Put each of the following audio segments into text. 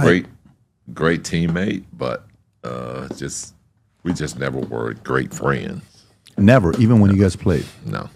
Great teammate, but we just never were great friends. Never, even when you guys played. No.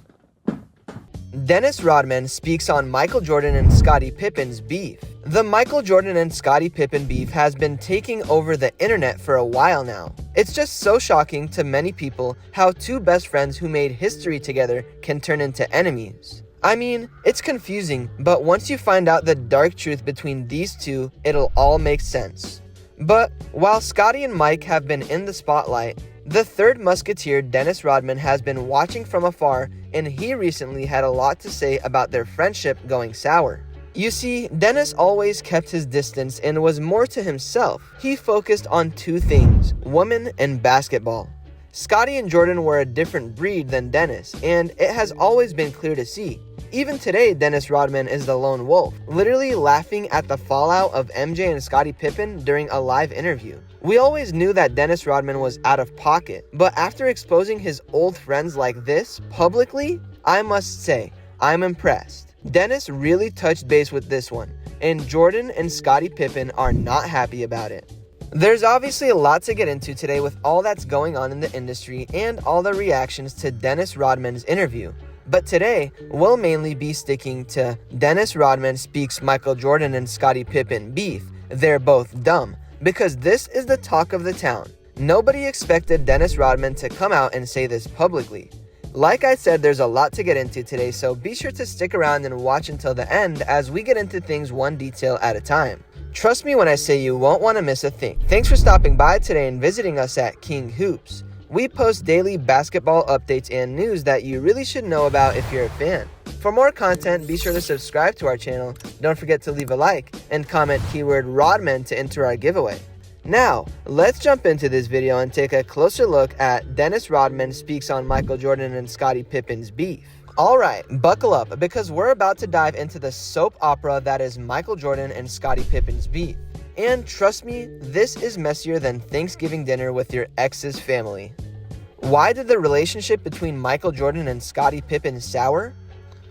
Dennis Rodman speaks on Michael Jordan and Scottie Pippen's beef. The Michael Jordan and Scottie Pippen beef has been taking over the internet for a while now. It's just so shocking to many people how two best friends who made history together can turn into enemies. I mean, it's confusing, but once you find out the dark truth between these two, it'll all make sense. But while Scottie and Mike have been in the spotlight, the third musketeer, Dennis Rodman, has been watching from afar, and he recently had a lot to say about their friendship going sour. You see, Dennis always kept his distance and was more to himself. He focused on two things: women and basketball. Scottie and Jordan were a different breed than Dennis, and it has always been clear to see. Even today, Dennis Rodman is the lone wolf, literally laughing at the fallout of MJ and Scottie Pippen during a live interview. We always knew that Dennis Rodman was out of pocket, but after exposing his old friends like this publicly, I must say, I'm impressed. Dennis really touched base with this one, and Jordan and Scottie Pippen are not happy about it. There's obviously a lot to get into today with all that's going on in the industry and all the reactions to Dennis Rodman's interview. But today, we'll mainly be sticking to Dennis Rodman speaks Michael Jordan and Scottie Pippen beef. They're both dumb, because this is the talk of the town. Nobody expected Dennis Rodman to come out and say this publicly. Like I said, there's a lot to get into today, so be sure to stick around and watch until the end as we get into things one detail at a time. Trust me when I say you won't want to miss a thing. Thanks for stopping by today and visiting us at King Hoops. We post daily basketball updates and news that you really should know about if you're a fan. For more content, be sure to subscribe to our channel. Don't forget to leave a like and comment keyword Rodman to enter our giveaway. Now, let's jump into this video and take a closer look at Dennis Rodman speaks on Michael Jordan and Scottie Pippen's beef. Alright, buckle up because we're about to dive into the soap opera that is Michael Jordan and Scottie Pippen's beef. And trust me, this is messier than Thanksgiving dinner with your ex's family. Why did the relationship between Michael Jordan and Scottie Pippen sour?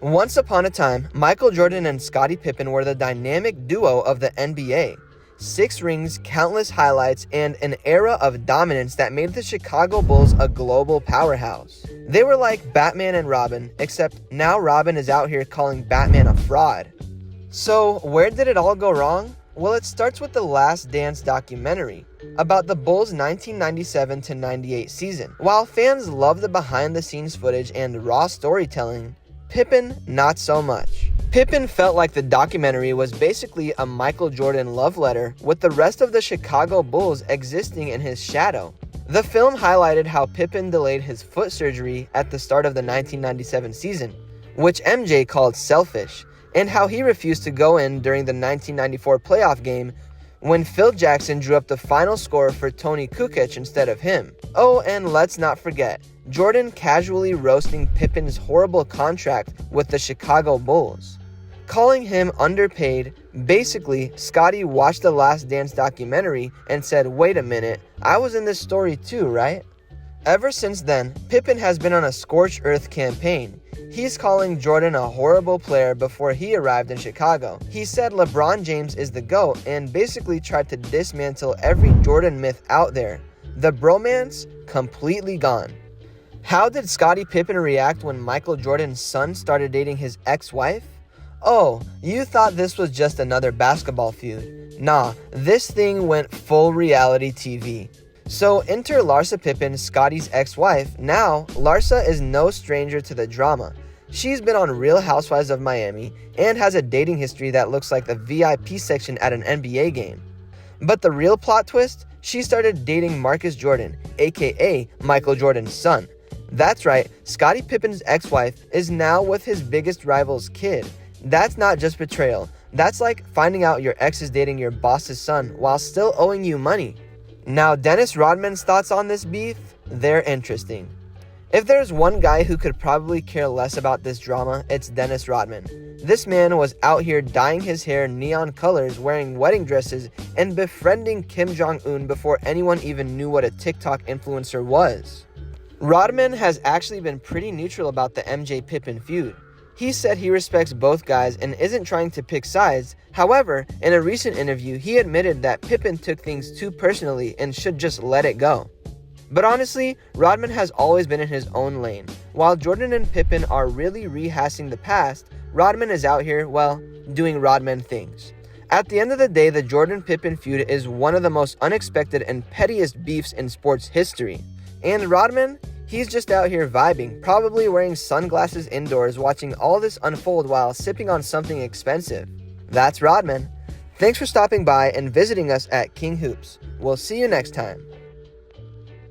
Once upon a time, Michael Jordan and Scottie Pippen were the dynamic duo of the NBA. 6 rings, countless highlights, and an era of dominance that made the Chicago Bulls a global powerhouse. They were like Batman and Robin, except now Robin is out here calling Batman a fraud. So, where did it all go wrong? Well, it starts with the Last Dance documentary about the Bulls' 1997-98 season. While fans love the behind-the-scenes footage and raw storytelling, Pippen not so much. Pippen felt like the documentary was basically a Michael Jordan love letter, with the rest of the Chicago Bulls existing in his shadow. The film highlighted how Pippen delayed his foot surgery at the start of the 1997 season, which MJ called selfish, and how he refused to go in during the 1994 playoff game when Phil Jackson drew up the final score for Tony Kukoc instead of him. Oh, and let's not forget, Jordan casually roasting Pippen's horrible contract with the Chicago Bulls, calling him underpaid. Basically, Scottie watched the Last Dance documentary and said, wait a minute, I was in this story too, right? Ever since then, Pippen has been on a scorched earth campaign. He's calling Jordan a horrible player before he arrived in Chicago. He said LeBron James is the GOAT and basically tried to dismantle every Jordan myth out there. The bromance, completely gone. How did Scottie Pippen react when Michael Jordan's son started dating his ex-wife? Oh, you thought this was just another basketball feud. Nah, this thing went full reality TV. So enter Larsa Pippen, Scottie's ex-wife. Now, Larsa is no stranger to the drama. She's been on Real Housewives of Miami and has a dating history that looks like the VIP section at an NBA game. But the real plot twist? She started dating Marcus Jordan, aka Michael Jordan's son. That's right, Scottie Pippen's ex-wife is now with his biggest rival's kid. That's not just betrayal. That's like finding out your ex is dating your boss's son while still owing you money. Now, Dennis Rodman's thoughts on this beef? They're interesting. If there's one guy who could probably care less about this drama, it's Dennis Rodman. This man was out here dyeing his hair neon colors, wearing wedding dresses, and befriending Kim Jong-un before anyone even knew what a TikTok influencer was. Rodman has actually been pretty neutral about the MJ Pippen feud. He said he respects both guys and isn't trying to pick sides. However, in a recent interview, he admitted that Pippen took things too personally and should just let it go. But honestly, Rodman has always been in his own lane. While Jordan and Pippen are really rehashing the past, Rodman is out here, well, doing Rodman things. At the end of the day, the Jordan-Pippen feud is one of the most unexpected and pettiest beefs in sports history. And Rodman, he's just out here vibing, probably wearing sunglasses indoors, watching all this unfold while sipping on something expensive. That's Rodman. Thanks for stopping by and visiting us at King Hoops. We'll see you next time.